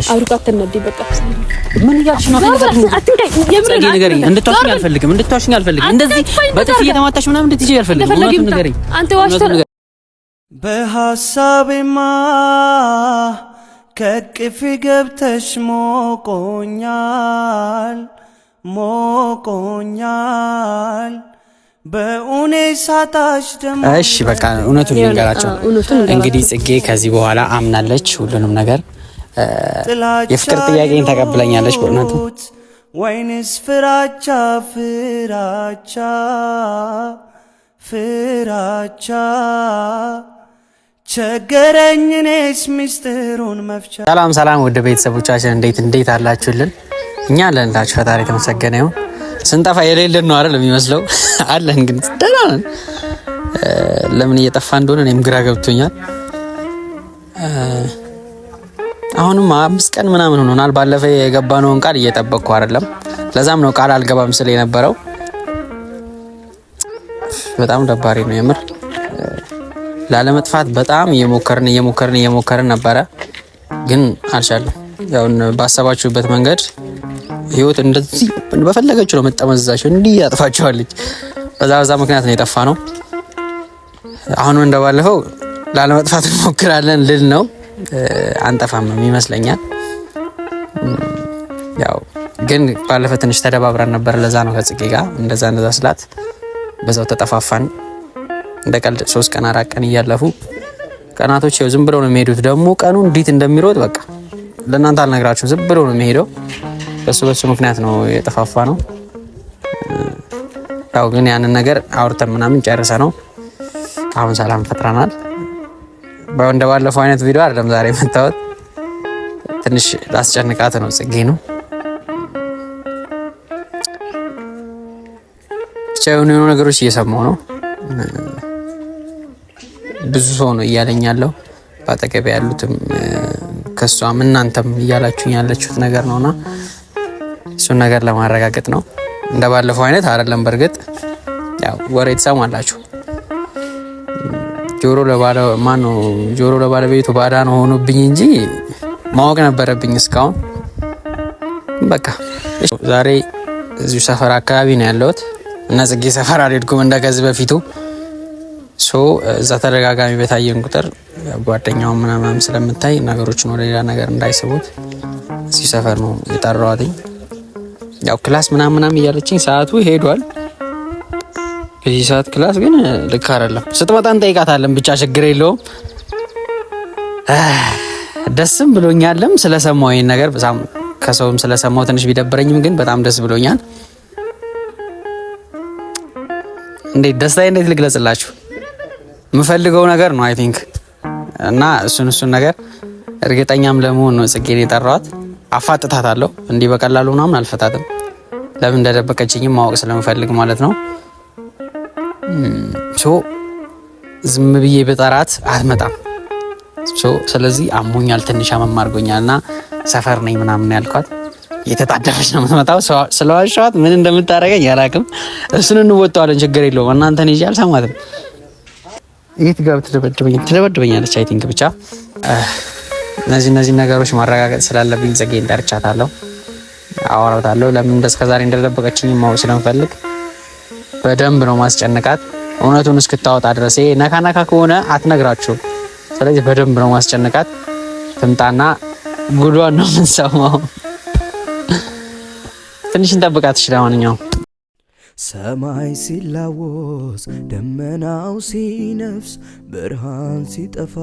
ትሆኛለሽ? አውርቃት ተነዲ በቃ ምን እያልሽ ነው? ጸጌ ንገሪኝ። እንድትዋሽኝ አልፈልግም። እንደዚህ በጥፊ እየተማታሽ ምናምን እንድትይጂ አልፈልግም። እውነቱን ንገሪኝ። አንተ ዋሽተህ በሐሳቤማ ከቅፍ ገብተሽ ሞቆኛል በኡኔ ሳታሽ ደሞ። እሺ በቃ እውነቱን ልንገራቸው እንግዲህ። ጽጌ ከዚህ በኋላ አምናለች ሁሉንም ነገር። የፍቅር ጥያቄን ተቀብለኛለች በእውነቱ። ወይንስ ፍራቻ ቸገረኝ እኔስ ሚስጥሩን መፍቻ። ሰላም ውድ ቤተሰቦቻችን እንዴት አላችሁልን? እኛ አለንላችሁ። ፈጣሪ የተመሰገነ ይሁን። ስንጠፋ የሌለን ነው አይደል የሚመስለው? አለን ግን ደህና ነን። ለምን እየጠፋ እንደሆነ እኔም ግራ ገብቶኛል። አሁንም 5 ቀን ምናምን ሆኖናል። ባለፈ የገባነውን ቃል እየጠበቅኩ አይደለም። ለዛም ነው ቃል አልገባም ስለ የነበረው። በጣም ደባሪ ነው የምር። ላለመጥፋት በጣም እየሞከርን ነበረ፣ ግን አልቻለም። ያው ባሰባችሁበት መንገድ ህይወት እንደዚህ በፈለገችው ነው መጠመዘዛችሁ እንዲህ ያጥፋችኋለች። በዛ ምክንያት ነው የጠፋ ነው። አሁንም እንደባለፈው ላለመጥፋት እንሞክራለን ልል ነው። አንጠፋም ይመስለኛል። ያው ግን ባለፈ ትንሽ ተደባብረን ነበር። ለዛ ነው ከጽጌ ጋር እንደዛ ስላት በዛው ተጠፋፋን። እንደ ቀልድ 3 ቀን 4 ቀን እያለፉ ቀናቶች ያው ዝም ብለው ነው የሚሄዱት። ደግሞ ቀኑ እንዴት እንደሚሮጥ በቃ ለእናንተ አልነግራችሁም። ዝም ብለው ነው የሚሄደው። በሱ ምክንያት ነው የጠፋፋ ነው። ያው ግን ያንን ነገር አውርተን ምናምን ጨርሰ ነው አሁን ሰላም ፈጥረናል። እንደባለፈው አይነት ቪዲዮ አይደለም ዛሬ የመጣሁት። ትንሽ ላስጨንቃት ነው ጽጌ ነው ብቻ የሆኑ ነገሮች እየሰማሁ ነው። ብዙ ሰው ነው እያለኝ ያለው በአጠገቤ ያሉትም ከሷም እናንተም እያላችሁኝ ያላችሁት ነገር ነውና እሱን ነገር ለማረጋገጥ ነው። እንደባለፈው አይነት አይደለም። በርግጥ ያው ወሬ ትሰማላችሁ። ጆሮ ለባለቤቱ ባዳ ነው ሆኖብኝ እንጂ ማወቅ ነበረብኝ እስካሁን። በቃ ዛሬ እዚሁ ሰፈር አካባቢ ነው ያለሁት እና ጽጌ ሰፈር አልሄድኩም እንደከዚህ በፊቱ። እዛ ተደጋጋሚ በታየን ቁጥር ጓደኛው ምናምን ስለምታይ ነገሮችን ወደ ሌላ ነገር እንዳይስቡት እዚሁ ሰፈር ነው የጠራዋትኝ። ያው ክላስ ምናምን እያለችኝ ሰዓቱ ሄዷል። በዚህ ሰዓት ክላስ ግን ልክ አይደለም። ስትመጣ እንጠይቃታለን። ብቻ ችግር የለውም። ደስም ብሎኛልም ስለሰማው ይሄን ነገር በጣም ከሰውም ስለሰማው ትንሽ ቢደብረኝም ግን በጣም ደስ ብሎኛል። እንዴት ደስታዬ እንዴት ልግለጽላችሁ? የምፈልገው ነገር ነው አይ ቲንክ እና እሱን ነገር እርግጠኛም ለመሆን ነው ጽጌን የጠራኋት። አፋጥታታለሁ። እንዲህ በቀላሉ ምናምን አልፈታትም። ለምን እንደደበቀችኝም ማወቅ ስለምፈልግ ማለት ነው። ዝም ብዬ በጠራት አትመጣም። ስለዚህ አሞኛል፣ ትንሽ አመም አድርጎኛልና ሰፈር ነኝ ምናምን ያልኳት የተጣደፈች ነው የምትመጣው። ስለዋሻት ምን እንደምታደርገኝ አላውቅም። እሱን እንወጣዋለን፣ ችግር የለውም። እናንተን ይዤ አልሰማትም። የት ጋር ትደበድበኛለች አይ ቲንክ። ብቻ እነዚህ ነገሮች ማረጋገጥ ስላለብኝ ጽጌን ጠርቻታለሁ፣ አወራታለሁ። ለምን እስከዛሬ እንደደበቀችኝ ማወቅ ስለምፈልግ በደንብ ነው ማስጨነቃት እውነቱን እስክታወጣ ድረስ። ነካነካ ከሆነ አትነግራችሁ። ስለዚህ በደንብ ነው ማስጨነቃት። ትምጣና ጉዷን ነው የምንሰማው። ትንሽ እንጠብቃት ይችላል። ማንኛውም ሰማይ ሲላወስ ደመናው ሲነፍስ ብርሃን ሲጠፋ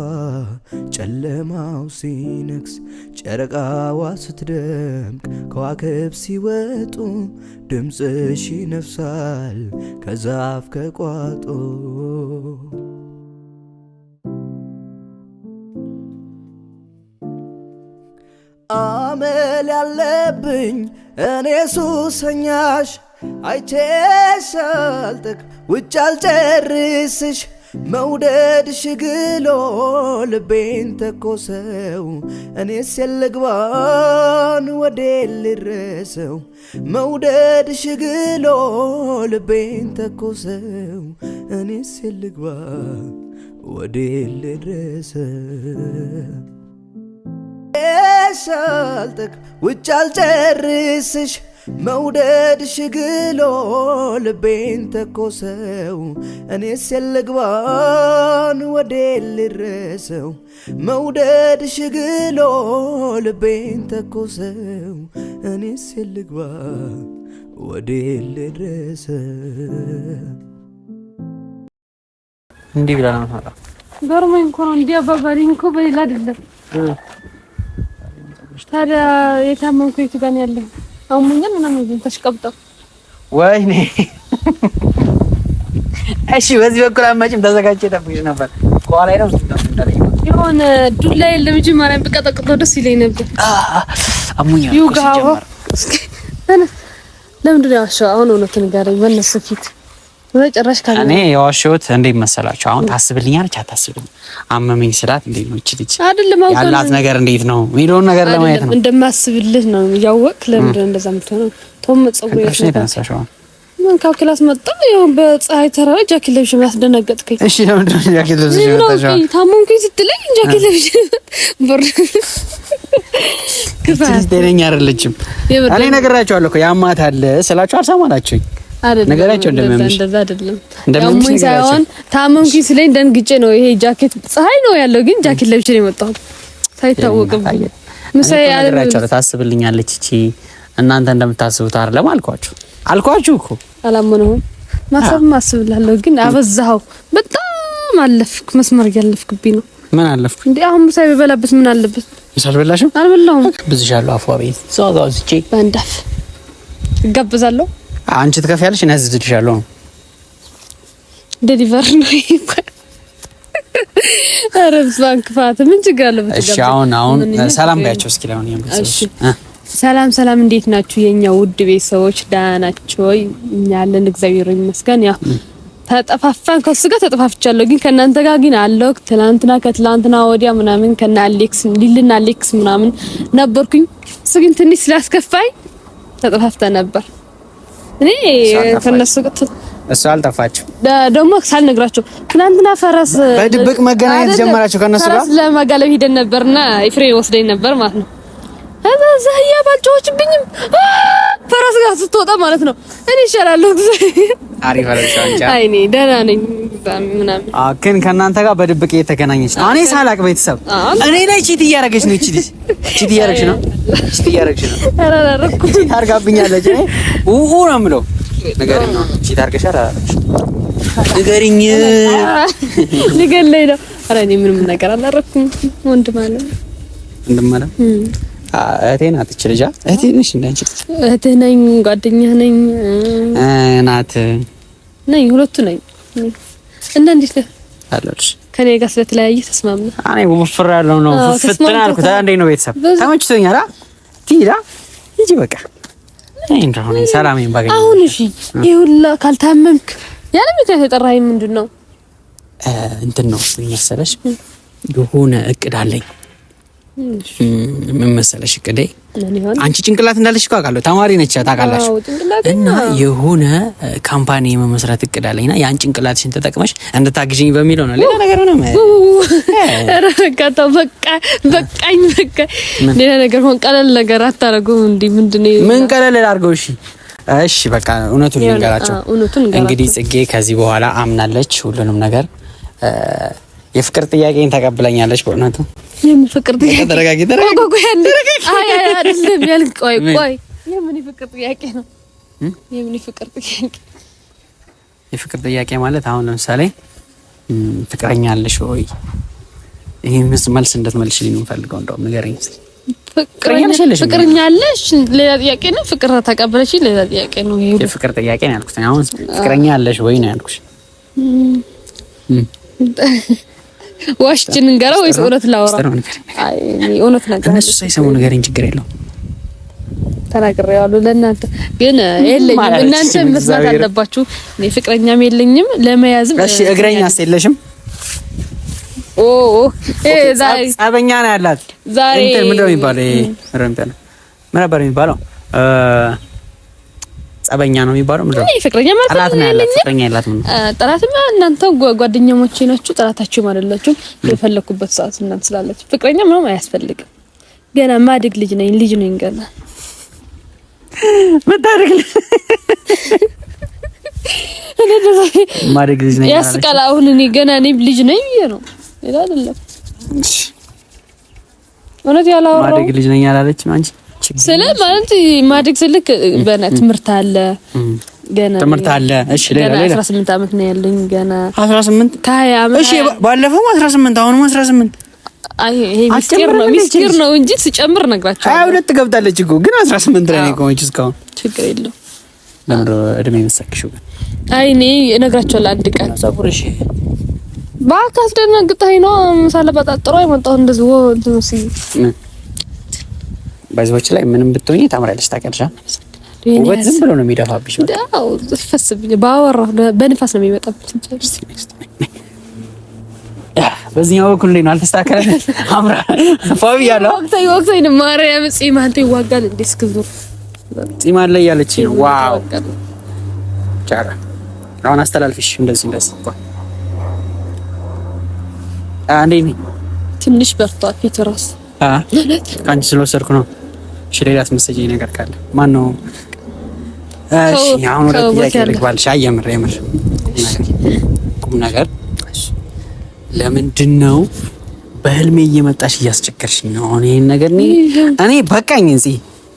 ጨለማው ሲነግስ ጨረቃዋ ስትደምቅ ከዋክብት ሲወጡ ድምፅሽ ይነፍሳል ከዛፍ ከቋጦ። አመል ያለብኝ እኔ ሱሰኛሽ አይቼሽ አልጠግብ ውጭ አልጨርስሽ መውደድሽ ግሎ ልቤን ተኮሰው እኔስ የልግባን ወዴ ልድረሰው መውደድሽ ግሎ ልቤን ተኮሰው እኔስ የልግባን ወዴ ልድረሰው ሳልጠግብ ውጭ አልጨርስሽ መውደድሽ ግሎ ልቤን ተኮሰው እኔስ የልግባን ወዴ ልድረሰው መውደድሽ ግሎ ልቤን ተኮሰው እኔስ የልግባን ወዴ ልድረሰው። እንዲህ ብላ ነው ማለት ገርሞኝ እኮ ነው እንዲህ አባባሪኝ እኮ በሌላ አይደለም። ታዲያ የታመምኩ የቱ ጋር ነው ያለው? አሙኛል ምናምን ግን ተሽቀብጠው ወይኔ። እሺ በዚህ በኩል አማጭም ተዘጋጅቼ ጠብቅሽ ነበር። ከኋላ ነው የሆነ ዱላ የለም እንጂ ማርያም ብቀጠቅጠው ደስ ይለኝ ነበር። አሙኛል ይውጋው። ለምንድን ነው ያዋሸው? አሁን እውነቱን ንገረኝ በእነሱ ፊት። ወጭራሽ ካለ እኔ የዋሸሁት እንዴት መሰላችሁ? አሁን ታስብልኛለች አታስብልኝ? አመመኝ ስላት እንዴት ነው እቺ ልጅ አይደለም አውቀው ያላት ነገር እንዴት ነው የሚለውን ነገር ለማየት ነው። እንደማስብልህ ነው ያወቅ። ለምንድን ነው እንደዛ የምትሆነው? ቶም ጸጉር የተነሳሽው ምን ካልክላስ መጣ? ያው በፀሐይ ተራራ ጃኬት ለብሼ ያስደነገጥከኝ። እሺ ለምንድን ነው ጃኬት ለብሼ የመጣሽው? ታመምኩኝ ስትለኝ ጃኬት ለብሼ ብር ክፋት ደረኛ አይደለችም። እኔ ነግራቸዋለሁ እኮ ያማታል ስላችሁ አልሰማላችሁኝ። ነገራቸው እንደዛ አይደለም። ያሙኝ ሳይሆን ታመምኩኝ ስለኝ ደንግጬ ነው። ይሄ ጃኬት ፀሐይ ነው ያለው ግን ጃኬት ለብሼ ነው የመጣሁት ሳይታወቅም። ምሳሌ ነገራቸው ታስብልኛለች እቺ እናንተ እንደምታስቡት አይደለም አልኳችሁ እኮ አላመነውም። ማሰብም አስብላለሁ ግን አበዛኸው። በጣም አለፍክ፣ መስመር ያለፍክብኝ ነው። ምን አለፍኩ እንዴ? አሁን ምሳሌ በበላበት ምን አለበት? ምሳሌ በላሽም አልበላሁም። ብዝሻለሁ አፏ ቤት ዛው ዝቼ ባንዳፍ እጋብዛለሁ። አንቺ ትከፍያለሽ እና ዝድሻለሁ። ዴሊቨር ነው ይባል። አረብስ ባንክ ፋት ምን ችግር አለው? እሺ አሁን ሰላም ባያቸው እስኪ ለምን ያምጽሽ? ሰላም እንዴት ናችሁ የኛ ውድ ቤተሰቦች? ደህና ናችሁ ወይ? እኛ ያለን እግዚአብሔር ይመስገን። ያው ተጠፋፋን፣ ከሱ ጋር ተጠፋፍቻለሁ ግን ከናንተ ጋር ግን አለው። ከትላንትና ወዲያ ምናምን ከና አሌክስ ሊልና አሌክስ ምናምን ነበርኩኝ። እሱ ግን ትንሽ ስላስከፋኝ ተጠፋፍተ ነበር። እኔ ከነሱ ጋር እሱ አልጠፋችም። ደግሞ ሳልነግራቸው ትናንትና ፈረስ በድብቅ መገናኘት ጀመራችሁ ከነሱ ጋር። ፈረስ ለማጋለብ ሄደን ነበርና ኤፍሬም ወስደኝ ነበር ማለት ነው። እዛ ያባልጮችብኝም ፈረስ ጋር ስትወጣ ማለት ነው። እኔ ይሻላለሁ አሪፍ አለቻንቻ። አይኔ ደህና ነኝ ምናምን። ግን ከእናንተ ጋር በድብቅ እየተገናኘች ነው። እኔ ሳላቅ ቤተሰብ እኔ ላይ ቺት እያደረገች ነው። እቺ ልጅ ቺት እያደረገች ነው። አራራኩ ቺት አድርጋብኛለች። እኔ ነው የምለው ንገሪኝ ነው። ቺት አድርገሻል አላረግሽ? ንገሪኝ። ንገለኝ ነው። ኧረ እኔ ምንም ነገር አላረኩም። ወንድም ማለት እህቴ ናት። እቺ ልጅ እህቴ ነሽ? እንዳንቺ እህትህ ነኝ፣ ጓደኛህ ነኝ ናት ነኝ፣ ሁለቱ ነኝ። እና እንዴት ነህ አለሽ? ከኔ ጋር ስለተለያየ ተስማምና? እኔ ወፍር ያለው ነው ፍትና አልኩት። እንዴት ነው ቤተሰብ? ተመችቶኛል። ትይዳ እንጂ በቃ እኔ እንደሆነ ሰላሜን ባገኝ አሁን። እሺ ይሁላ ካልታመምክ ያለ ምክንያት የጠራኸኝ ምንድን ነው? እንትን ነው መሰለሽ የሆነ እቅድ አለኝ። ምን መሰለሽ እቅዴ፣ አንቺ ጭንቅላት እንዳለሽ እኮ አውቃለሁ። ተማሪ ነች ታውቃላችሁ። እና የሆነ ካምፓኒ የመመስረት እቅድ አለኝና ያን ጭንቅላትሽን ተጠቅመሽ እንድታግዥኝ በሚለው ነው። ሌላ ነገር ምንም በቃኝ። ሌላ ነገር ሆን ቀለል ነገር አታረጉም እንዴ? ምንድነው? ምን ቀለል አድርገው? እሺ በቃ እውነቱን ልንገራቸው። እንግዲህ ጽጌ ከዚህ በኋላ አምናለች ሁሉንም ነገር። የፍቅር ጥያቄን ተቀብለኛለች። በእውነቱ የፍቅር ጥያቄ ተረጋጊ። አይ አይደለም ያልክ። ቆይ የምን ፍቅር ጥያቄ ነው? የምን ፍቅር ጥያቄ? የፍቅር ጥያቄ ማለት አሁን ለምሳሌ ፍቅረኛ አለሽ ወይ? ይሄ መልስ እንድትመልሽልኝ ነው የምፈልገው። እንደውም ንገረኝ። ፍቅረኛ አለሽ ሌላ ጥያቄ ነው። ፍቅር ተቀበለሽ ሌላ ጥያቄ ነው። ይሄ የፍቅር ጥያቄ ነው ያልኩት። አሁን ፍቅረኛ አለሽ ወይ ነው ያልኩሽ። ዋሽችን እንገራ ወይስ እውነት ላወራ? አይ እውነት ነገር እነሱ ሳይሰሙ ንገረኝ፣ ችግር የለውም። ተናግሬዋለሁ ለእናንተ ግን የለኝም። እናንተ መስማት አለባችሁ። እኔ ፍቅረኛም የለኝም ለመያዝም። እሺ እግረኛስ የለሽም? ዛሬ ጸበኛ ነው ያላት። ዛሬ ምንድን ነው የሚባለው? ምን ነበር የሚባለው? ጸበኛ ነው የሚባለው። ምንድን ነው? ፍቅረኛ ማለት ጠላት ነው ያላት። ፍቅረኛ ያላት ምን? ጠላትማ እናንተ ጓደኛሞቼ ናችሁ፣ ጠላታችሁ አይደላችሁም። የፈለኩበት ሰዓት እናንተ ስላላችሁ ፍቅረኛ ምንም አያስፈልግም። ገና ማድግ ልጅ ነኝ ገና መታረግ እኔ ደስ ማድግ ልጅ ነኝ ያስቃል። አሁን እኔ ገና ልጅ ነኝ ነው አይደለም እውነት ያላወራው ማድግ ልጅ ነኝ አላለችም አንቺ ስለ ማለት ማድግ ስልክ በእና ትምህርት አለ ገና ትምህርት አለ። እሺ ሌላ 18 አመት ነው ያለኝ ገና 18 ከ20 አመት። እሺ ባለፈው 18 አሁንም 18 አይ ይሄ ሚስጥር ነው እንጂ ሲጨምር ነግራቸው 22 ገብታለች እኮ ግን 18 ላይ ነው ቆንጆ እስካሁን ችግር የለው። ለምን እድሜ መሰክሽው ግን አይ እኔ እነግራቸዋለሁ አንድ ቀን ጸጉርሽ ባካስ ደነግጠኝ ነው ሳለበጣጥሮ አይመጣው እንደዚህ እንትን ሲይ ባይዞች ላይ ምንም ብትሆኚ ታምራለሽ። ታውቂያለሽ ውበት ዝም ብሎ ነው የሚደፋብሽ። አዎ ፈስብኝ ባወራ በንፋስ ነው የሚመጣብሽ። በዚህኛው በኩል ላይ ነው አልተስተካከለ አምራ ፋቢ ያለው ወቅታዊ ነው ማርያም ጺም አንተ ይዋጋል እንዴ እስክዙር ጺም አለ ያለች ዋው ቻራ አሁን አስተላልፍሽ እንደዚህ አንዴ ትንሽ በርቷል ፊት ራስ ካንቺ ስለወሰድኩ ነው። እሺ ሌላስ መሰለኝ ነገር ካለ ማን ነው? እሺ አሁን ወደ ጥያቄ ልግባልሽ። የምር ቁም ነገር ለምንድን ነው በህልሜ እየመጣሽ እያስቸገርሽኝ ነው? አሁን ይሄን ነገር እኔ በቃኝ እንጂ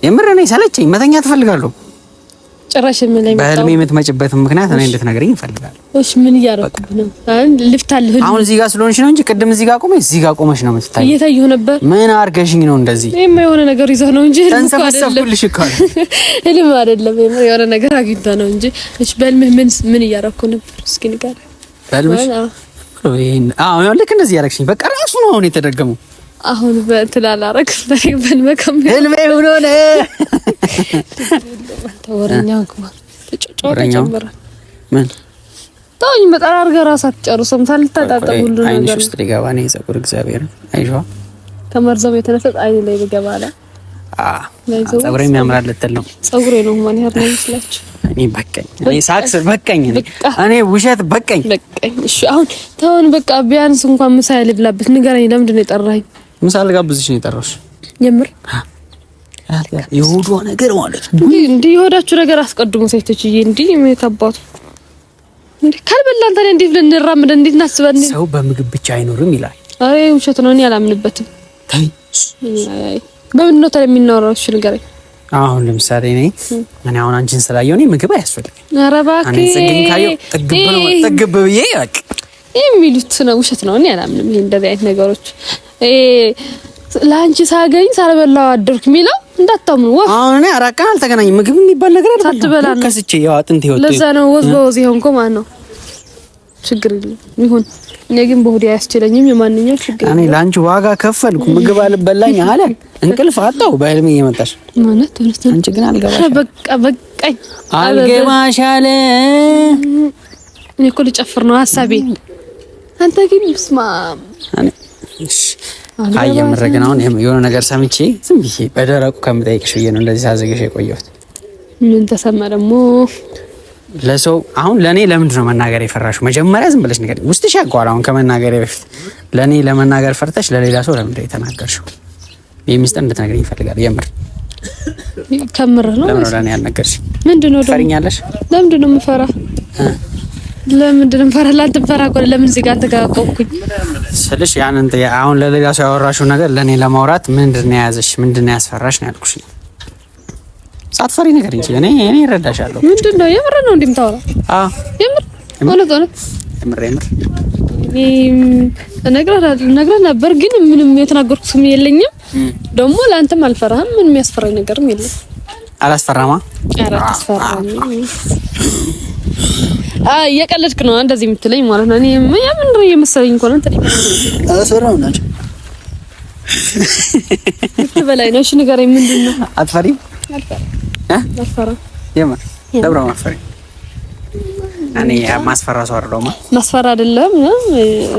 የምር እኔ ሰለቸኝ፣ መተኛ ትፈልጋለሁ። ጭራሽ ምን ላይ በህልሜ የምትመጭበት ምክንያት እኔ እንድትነግሪኝ እፈልጋለሁ። እሺ ምን እያደረኩ ነው? ልፍታልህ አሁን እዚህ ጋር ስለሆንሽ ነው እንጂ ቅድም እዚህ ጋር ቆመሽ እዚህ ጋር ቆመሽ ነው የምትታይ። እየታየሁ ነበር። ምን አርገሽኝ ነው እንደዚህ? እኔማ የሆነ ነገር ይዘህ ነው እንጂ ተንሰፈሰፍኩልሽ እኮ እልም አይደለም። የሆነ ነገር አግኝተህ ነው እንጂ። እሺ በህልምህ ምን እያደረኩ ነበር? እስኪ ንገረኝ። በህልምሽ ልክ እንደዚህ ያደረግሽኝ በቃ ራሱ ነው አሁን የተደገመው። አሁን በትላላረክ በልመከም ህልሜ ሆኖ ነው ተወረኛው ወረኛው ምን ታውኝ በጣም አድርገህ ራሳት ጨርሶም ሳልታጣጣው ሁሉ ነገር አይንሽ ውስጥ ሊገባ ነው የፀጉር እግዚአብሔር አይዋ ከመርዘም የተነሳ አይን ላይ ሊገባ አለ። ፀጉሬ የሚያምራል ልትል ነው። ፀጉሬ ነው ማን ያርነው ይመስላችሁ? እኔ በቃኝ፣ እኔ ሳክስ በቃኝ፣ እኔ ውሸት በቃኝ። እሺ አሁን ተውን በቃ ቢያንስ እንኳን ምሳ ልብላበት ንገረኝ። ለምንድን ነው የጠራኸኝ? ምሳ ልጋብዝሽ ነው የጠራሁሽ። የምር የሆዷ ነገር ማለት ነው እንዴ? የሆዳችሁ ነገር አስቀድሞ ሴቶችዬ እንዴ የሚከባቱ እንዴ ካልበላን ታዲያ እንዴት ልንራመድ እንዴት እናስበን? ሰው በምግብ ብቻ አይኖርም ይላል። አይ ውሸት ነው። እኔ አላምንበትም። ታይ በምን ነው ታዲያ የሚኖረው? እሺ ንገረኝ። አሁን ለምሳሌ እኔ አሁን አንቺን ስላየው እኔ ምግብ አያስፈልግም። ኧረ እባክህ እኔ ጽጌን ካየው ጥግብ ብዬ በቃ የሚሉት ነው ውሸት ነው። እኔ አላምንም። ይሄ እንደዚህ አይነት ነገሮች ለአንቺ ሳገኝ ሳልበላው አደርኩ የሚለው እንዳታምኑ። አሁን እኔ አራቃ አልተገናኝም። ምግብ የሚባል ነገር አትበላም። ከስቼ ያው አጥንት ይወጣ። ለዛ ነው ወዝ በወዝ ይሆንኮ ማለት ነው። ችግር የለም ይሁን። እኔ ግን በሆዴ አያስችለኝም። የማንኛው ችግር እኔ ለአንቺ ዋጋ ከፈልኩ ምግብ አልበላኝ አለ እንቅልፍ አጣው በህልሜ እየመጣሽ ማለት አንቺ ግን አልገባሽ። በቃ በቃኝ አልገባሽ አለ። እኔ እኮ ልጨፍር ነው ሐሳቤ። አንተ ግን ስማ እኔ አየምረግን አሁን የሆነ ነገር ሰምቼ ዝም ብዬ በደረቁ ከምጠይቅሽ ብዬ ነው እንደዚህ ሳዘግሽ የቆየሁት። ምን ተሰማ ደግሞ ለሰው አሁን ለኔ ለምንድን ነው መናገር የፈራሽው? መጀመሪያ ዝም ብለሽ ነገር ውስጥሽ ያውቀዋል። አሁን ከመናገር በፊት ለኔ ለመናገር ፈርተሽ ለሌላ ሰው ለምንድን ነው የተናገርሽው? የሚስጥር እንድትነግሪኝ ይፈልጋል። የምር ከምር ነው። ለምን ለኔ ያልነገርሽ? ምንድን ነው ፈሪኛለሽ? ለምንድን ነው የምፈራ? ለምንድን ነው የምፈራ? ላንተ ፈራ እኮ ለምን እዚህ ጋር ተጋቆምኩኝ ስልሽ ያንን አሁን ለሌላ ሰው ያወራሽው ነገር ለኔ ለማውራት ምንድን ነው የያዘሽ? ምንድን ነው ያስፈራሽ ነው ያልኩሽ። ሳትፈሪ ነገር እንጂ እኔ እረዳሻለሁ። ምንድን ነው የምር ነው እንደምታወራ? አዎ የምር እውነት የምር ነግረህ ነበር ግን ምንም የተናገርኩት ስም የለኝም። ደግሞ ለአንተም አልፈራህም። ምንም የሚያስፈራኝ ነገርም የለም። አላስፈራማ? ኧረ አታስፈራኝ። እየቀለድክ ነው እንደዚህ የምትለኝ ማለት ነው። እኔ የምን ነው የመሰለኝ እኮ ነው እንትን አላስፈራም ናቸው በላይ ነው። እሺ ንገረኝ፣ ምንድን ነው? አትፈሪም? አልፈራም። የምር ደብረ ማፈሪ እኔ ማስፈራ ሰው አይደለሁም። ማስፈራ አይደለም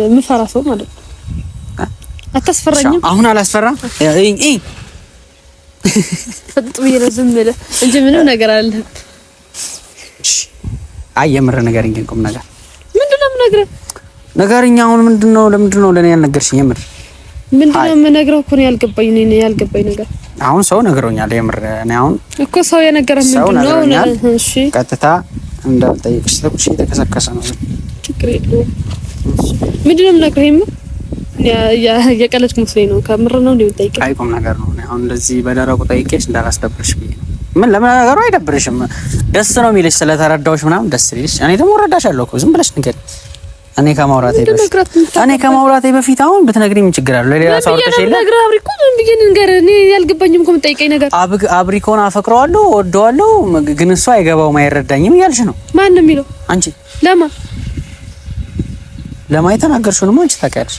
የምፈራ ሰው ማለት ነው። አታስፈራኝም። አሁን አላስፈራም። ፈጥጥ ብዬ ነው ዝም ብለህ እንጂ ምንም ነገር አለ። አይ የምር ነገር እንግዲህ ቁም ነገር ምንድነው የምነግርህ? ነገርኛ አሁን ምንድነው? ለምንድነው ለኔ ያልነገርሽኝ? የምር ምንድነው የምነግረው እኮ ነው ያልገባኝ ነገር አሁን ሰው ነግሮኛል። የምር እኔ አሁን እኮ ሰው የነገረኝ ምንድነው? እሺ ቀጥታ እንዳልጠይቅሽ ተኩሽ የተከሰከሰ ነው። ችግር የለውም። ምንድነው የምነግረኝ? የቀለድኩ መስሎኝ ነው። ከምር ነው እንደምጠይቅ አይቆም ነገር ነው። አሁን እንደዚህ በደረቁ ጠይቄሽ እንዳላስደብርሽ ብዬ ነው። ምን ለምን ነገሩ አይደብርሽም? ደስ ነው የሚልሽ ስለተረዳሁሽ ምናምን ደስ ይልሽ። እኔ ደግሞ እረዳሻለሁ እኮ ዝም ብለሽ ንገሪ። እኔ ከማውራቴ በፊት አሁን ብትነግሪኝ ምን ችግር አለው? ለሌላ ሰው አውርተሽ የለ አብሪኮ ምን ብዬሽ ንገር? እኔ ያልገባኝም እኮ የምጠይቀኝ ነገር አብሪኮን አፈቅረዋለሁ ወደዋለሁ ግን እሱ አይገባውም አይረዳኝም እያልሽ ነው። ማን ነው የሚለው? አንቺ ለማ የተናገርሽውንም አንቺ ታውቂያለሽ።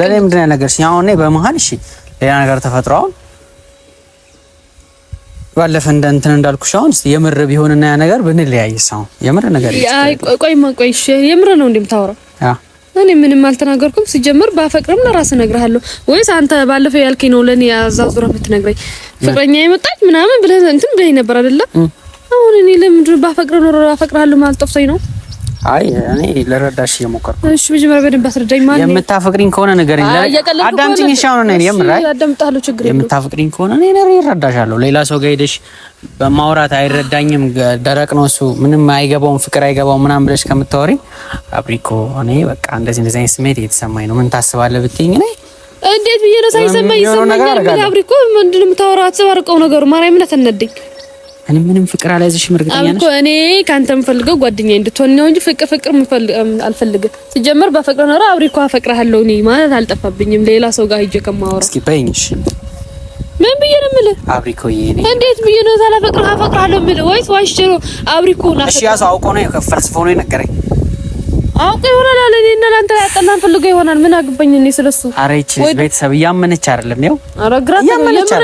ለኔ ምንድን ነው ያናገርሽኝ? አሁን እኔ በመሀል እሺ ሌላ ነገር ተፈጥሮ አሁን ባለፈ እንትን እንዳልኩሽ አሁን የምር ቢሆንና ያ ነገር ብንለያይስ አሁን የምር ነገር ቆይሽ የምር ነው እንደምታወራው? እኔ ምንም አልተናገርኩም። ሲጀምር ባፈቅርም ለራስ እነግርሃለሁ ወይስ አንተ ባለፈው ያልከኝ ነው ለኔ አዛዙራ የምትነግረኝ? ፍቅረኛ የመጣች ምናምን ብለህ እንትን ብለህ ነበር አይደለ? አሁን እኔ ለምንድን ባፈቅር ነው አፈቅርሃለሁ ማለት ጠፍቶኝ ነው? አይ እኔ ለረዳሽ እየሞከርኩ። እሺ መጀመሪያ በደንብ አስረዳኝ። ማለት የምታፈቅሪኝ ከሆነ ንገሪኝ። አዳምጪኝ። እሺ አሁን እኔ የምር አዳምጣለሁ። ችግር የለውም። የምታፈቅሪኝ ከሆነ እኔ እረዳሻለሁ። ሌላ ሰው ጋር ሄደሽ በማውራት አይረዳኝም ደረቅ ነው እሱ ምንም አይገባውም ፍቅር አይገባውም ምናምን ብለሽ ከምታወሪኝ አብሪኮ እኔ በቃ እንደዚህ አይነት ስሜት እየተሰማኝ ነው ምን ታስባለህ ብትይኝ እኔ እንዴት ብዬሽ ነው ሳይሰማኝ ይሰማኛል? አብሪኮ ምንድን ነው የምታወራው? አትዘባርቀው ነገሩ ማርያም ነተነደኝ። እኔ ምንም ፍቅር አልያዝሽም እርግጠኛ ነሽ? አልኩ እኔ ካንተ የምፈልገው ጓደኛዬ እንድትሆን ነው እንጂ ፍቅር አልፈልግም። ሲጀመር ባፈቅረው ነው አብሪኮ አፈቅርሃለሁ እኔ ማለት አልጠፋብኝም ሌላ ሰው ጋር ሂጅ ከማወራ። እስኪ በይኝሽ ምን ብዬሽ ነው የምልህ? አብሪኮዬ እኔ እንዴት ብዬሽ ነው አፈቅርሃለሁ የምልህ? ወይስ ዋሽቼ ነው አብሪኮ ነው? እሺ ያው አውቆ ነው የከፈልስፎ ነው የነገረኝ። አውቆ ይሆናል አለ እኔና ላንተ ያጣላን ፈልገው ይሆናል። ምን አግባኝ እኔ ስለሱ። ኧረ ይቺ ቤተሰብ እያመነች አይደለም ነው። ኧረ ግራ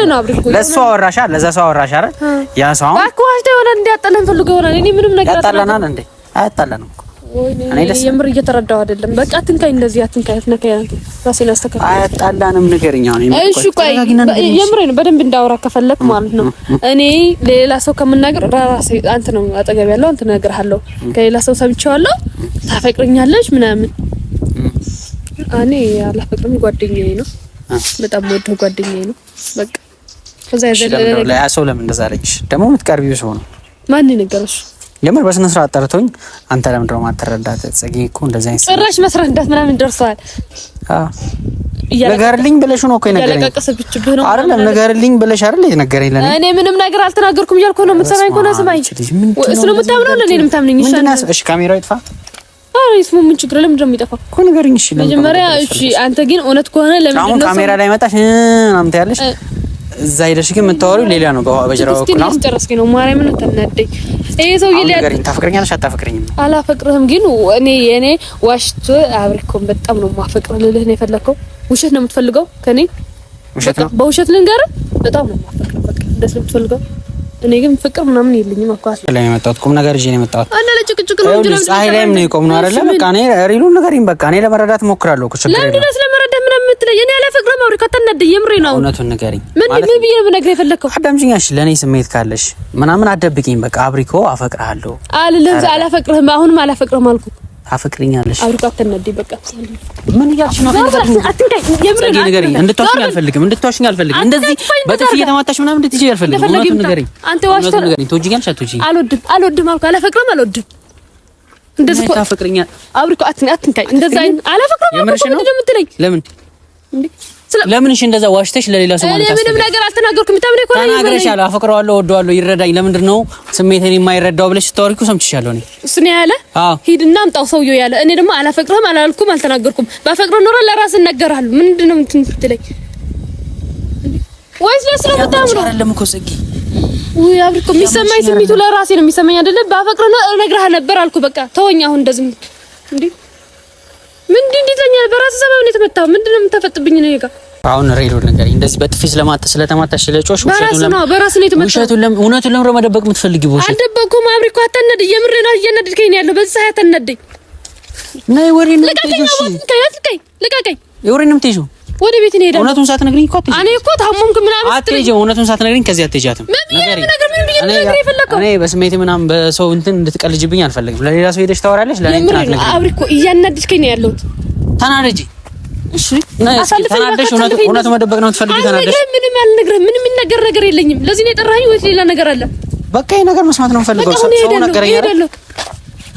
ነው አብሪኮ። ለሱ አወራሻ ለዛ ሰው አወራሻ አይደል? ያ ሰው አሁን ባክህ ዋሽታ ይሆናል እንዲያጣላን ፈልገው ይሆናል። እኔ ምንም ነገር ያጣላናል እንዴ? አያጣላንም እኮ እኔ የምር እየተረዳው አይደለም። በቃ አትንካኝ፣ እንደዚህ አትንካኝ፣ አትነካኝ። ራሴን አስተካክል። አያጣላንም ንገረኝ። አሁን እሺ ቆይ የምር ነው በደንብ እንዳወራ ከፈለክ ማለት ነው። እኔ ሌላ ሰው ከምናገር ራሴ አንተ ነው አጠገብ ያለው አንተ እነግርሃለሁ። ከሌላ ሰው ሰምቼዋለሁ ታፈቅረኛለሽ ምናምን። እኔ አላፈቅርም፣ ጓደኛዬ ነው በጣም ወደው ጓደኛዬ ነው በቃ። ከዛ ያዘለ ያ ሰው ለምን እንደዛ አለች? ደግሞ የምትቀርቢው ሰው ነው። ማን ነገርሽ? የምር በስነ ስርዓት ጠርቶኝ አንተ ለምን ደው ማተረዳት ጽጌ እኮ እንደዛ አይነት ጭራሽ መስረዳት ምናምን ደርሷል። ነገርልኝ ብለሽ ነው እኮ የነገረኝ። ያለቀቀሰብችብህ ነው አይደለም ነገርልኝ ብለሽ አይደል የነገረኝ ለኔ። እኔ ምንም ነገር አልተናገርኩም እያልኩ ነው። የምትሰማኝ ከሆነ ስማኝ። ስለምታምነው ለኔ ነው የምታምነኝ። እሺ ካሜራው ይጥፋ። አረ ይስሙ ምን ችግር ለምን እንደሚጠፋ እኮ ንገሪኝ። እሺ መጀመሪያ እሺ አንተ ግን እውነት ከሆነ ለምን አሁን ካሜራ ላይ መጣሽ አምታ ያለሽ እዛ ሄደሽ ግን የምታወሪው ሌላ ነው። በጀራው እኮ ነው ጨረስኩኝ ነው ማርያምን ተናደኝ። ይሄ ሰውዬ ንገሪኝ። ታፈቅረኛለሽ አታፈቅረኝም? አላፈቅርህም ግን እኔ ዋሽቶ አብሪኮን በጣም ነው ማፈቅር ልልህ ነው የፈለከው። ውሸት ነው የምትፈልገው ከኔ? ውሸት ነው በውሸት ልንገርህ በጣም ነው ማፈቅር በቃ እንደዚህ ነው የምትፈልገው። እኔ ግን ፍቅር ምናምን የለኝም አኳት ላይ የመጣሁት ቁም ነገር ይዤ ነው የመጣሁት። አና ለጭቅጭቅ ነው እንጂ ፀሐይ ላይም ነው የቆምነው አይደለ? በቃ እኔ ሪሉን ንገሪኝ። በቃ እኔ ለመረዳት እሞክራለሁ እኮ ችግር የለም። ለምን ስለመረዳት ምናምን የምትለኝ? እኔ አላፈቅርም አብሪኮ አታናደኝ። የምሬ ነው። እውነቱን ንገሪኝ። ምን ብዬሽ ነው ነገር የፈለከው? አዳምጪኝ። እሺ ለኔ ስሜት ካለሽ ምናምን አትደብቂኝ። በቃ አብሪኮ አፈቅርሃለሁ አልልም። አላፈቅርህም አሁንም አላፈቅርህም አልኩ። ታፈቅሪኛለሽ? አብሪኮ አታናደኝ። በቃ ምን እያልሽ ነው? አትንካኝ። የምሬ ነው። ንገሪኝ። እንድትዋሽኝ አልፈልግም። እንደዚህ በጥፊ እየተማታሽ ምናምን እንድትይጂ አልፈልግም። እውነቱን ንገሪኝ። አንተ ዋሽታ ንገሪኝ። ትወጂኛለሽ አትወጂኝም? አልወድም አልኩ። አላፈቅርም አልወድም። እንደዚህ እኮ ታፈቅሪኛለሽ? አብሪኮ አትንካኝ። እንደዛ አላፈቅርም አልኩ። ምንድን ነው የምትለኝ? ለምን እሺ እንደዛ ዋሽተሽ ለሌላ ሰው ማለት ምንም ነገር አልተናገርኩም። ታምነኝ እኮ ነው ተናግረሻለሁ። አፈቅረዋለሁ ወደዋለሁ ይረዳኝ ለምንድን ነው ስሜቴን የማይረዳው ብለሽ ስታወሪ እኮ ሰምቼሻለሁ። እኔ እሱ ነው ያለ ሂድና አምጣው ሰውዬው ያለ። እኔ ደግሞ አላፈቅርህም አላልኩም አልተናገርኩም። ባፈቅረው ኖሮ ለራስህ እነግርሃለሁ። ምንድን ነው የምትለኝ? ወይስ ለስራ መጣም ነው አይደለም እኮ ጽጌ። ወይ አብሪኮ የሚሰማኝ ስሜቱ ለራሴ ነው የሚሰማኝ አይደለ? ባፈቅረው ነው እነግርሃ ነበር አልኩ። በቃ ተወኝ አሁን እንደዚህ እንዴ እንዴት ለኛል? በራስህ ሰበብ ነው የተመታው። ምንድነው የምታፈጥብኝ ነው ይጋ? አሁን ሬዲዮ ነገር እንደዚህ በጥፊ ስለተማታሽ ስለጮሽ በራስህ ነው የተመታው። እውነቱን ለምን መደበቅ የምትፈልጊው? ውሸት አልደበኩም። አብሪኮ አታነድ። የምሬ ነው እያነደድከኝ ነው ያለው። በዚህ ሰዓት አታነደኝ። ነይ ወሬ ነው የምትይዥው? ልቀቀኝ። የወሬ ነው የምትይዥው? ወደ ቤት ነው ሄዳለሁ። እውነቱን ሳትነግሪኝ እኮ አትሄጂም። እኔ እኮ ታሞምኩ ምናምን አትሄጂም። እውነቱን ሳትነግሪኝ ከዚህ አትሄጃትም። እኔ በስሜቴ ምናምን በሰው እንትን እንድትቀልጅብኝ አልፈልግም። ለሌላ ሰው ሄደሽ ታወራለሽ። ለኔ እንትን አትነግሪኝ። አብሪኮ እያናደድከኝ ነው ያለሁት። ተናደጂ እሺ ተናደሽ እውነት መደበቅ ነው የምትፈልጊው? ተናደሽ ምንም አልነግርህም። ምንም የሚነገር ነገር የለኝም። ለዚህ ነው የጠራኸኝ ወይስ ሌላ ነገር አለ? በቃ ይሄ ነገር መስማት ነው የምፈልገው። ሰው ነገረኝ አይደል?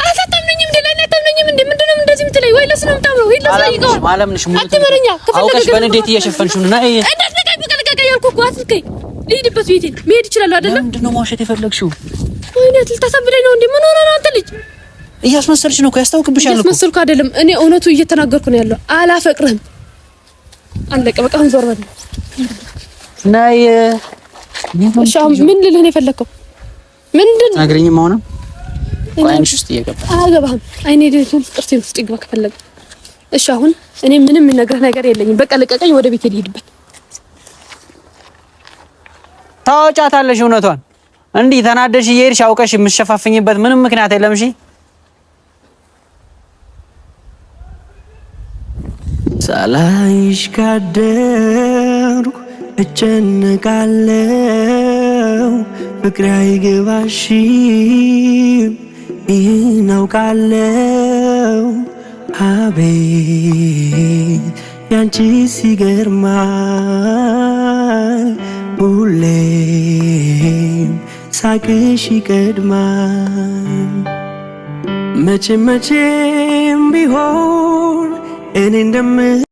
አታምነኝም እንዴ? ለኔ አታምነኝም እንዴ? ምንድን ነው እንደዚህ የምትለኝ? ወይ ለስነ ምታምነው ወይ ለሳይቀው ማለምንሽ ሙሉ አትመረኛ አውቀሽ በንዴት እየሸፈንሽው ነው። አይ እንደዚህ ያልኩህ እኮ አትልከኝ። ልሂድበት ቤቴ መሄድ ይችላል አይደለም? ምንድን ነው ማውሸት የፈለግሽው? ወይኔ ልታሳብለኝ ነው እንዴ? ምን ሆነህ ነው አንተ ልጅ? እያስመሰልሽ ነው እኮ ያስታውቅብሻል እኮ። እያስመሰልኩ አይደለም እኔ እውነቱ እየተናገርኩ ነው ያለው። አላፈቅርህም። አለቀ በቃ። አሁን ዞር በል ናይ እሺ አሁን ምን ልልህ ነው የፈለከው? ምንድን አግሪኝም አሁንም ቆይንሽ ውስጥ እየገባ አልገባህም። አይኔ ደህን ጥርቴ ውስጥ ይግባ ከፈለገ። እሺ አሁን እኔ ምንም የምነግርህ ነገር የለኝም። በቃ ልቀቀኝ፣ ወደ ቤቴ ልሂድበት። ታወጫታለሽ እውነቷን። እንዲህ ተናደሽ እየሄድሽ አውቀሽ የምትሸፋፍኝበት ምንም ምክንያት የለም። እሺ ሳላይሽ ካደርኩ እጨነቃለሁ። ፍቅሬ አይገባሽም ይህን አውቃለሁ። አቤት ያንቺ ሲገርማል፣ ሁሌም ሳቅሽ ይቀድማል። መቼም ቢሆን እኔ